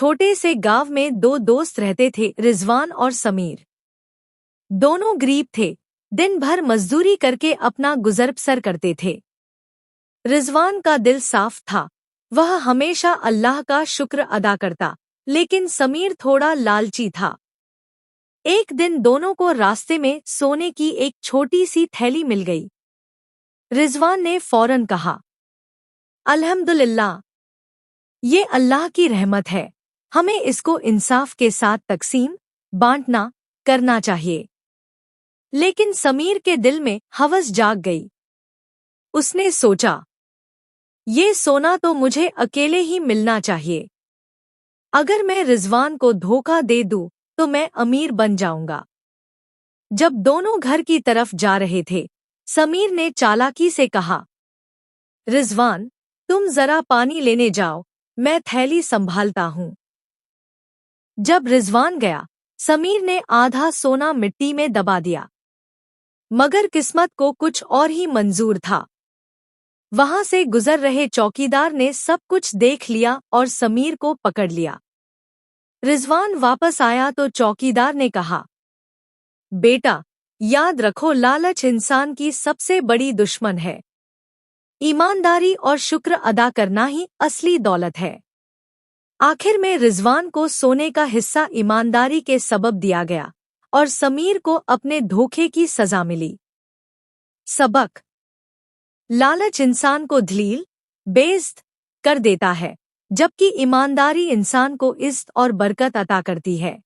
छोटे से गांव में दो दोस्त रहते थे, रिजवान और समीर। दोनों गरीब थे, दिन भर मजदूरी करके अपना गुजर बसर करते थे। रिजवान का दिल साफ था, वह हमेशा अल्लाह का शुक्र अदा करता, लेकिन समीर थोड़ा लालची था। एक दिन दोनों को रास्ते में सोने की एक छोटी सी थैली मिल गई। रिजवान ने फौरन कहा, अल्हम्दुलिल्लाह, ये अल्लाह की रहमत है, हमें इसको इंसाफ के साथ तकसीम बांटना करना चाहिए। लेकिन समीर के दिल में हवस जाग गई। उसने सोचा, ये सोना तो मुझे अकेले ही मिलना चाहिए। अगर मैं रिजवान को धोखा दे दूं तो मैं अमीर बन जाऊंगा। जब दोनों घर की तरफ जा रहे थे, समीर ने चालाकी से कहा, रिजवान, तुम जरा पानी लेने जाओ, मैं थैली संभालता हूं। जब रिजवान गया, समीर ने आधा सोना मिट्टी में दबा दिया। मगर किस्मत को कुछ और ही मंजूर था। वहां से गुजर रहे चौकीदार ने सब कुछ देख लिया और समीर को पकड़ लिया। रिजवान वापस आया तो चौकीदार ने कहा, बेटा, याद रखो, लालच इंसान की सबसे बड़ी दुश्मन है। ईमानदारी और शुक्र अदा करना ही असली दौलत है। आखिर में रिजवान को सोने का हिस्सा ईमानदारी के सबब दिया गया और समीर को अपने धोखे की सजा मिली। सबक: लालच इंसान को धलील, बेइज्जत कर देता है, जबकि ईमानदारी इंसान को इज्जत और बरकत अता करती है।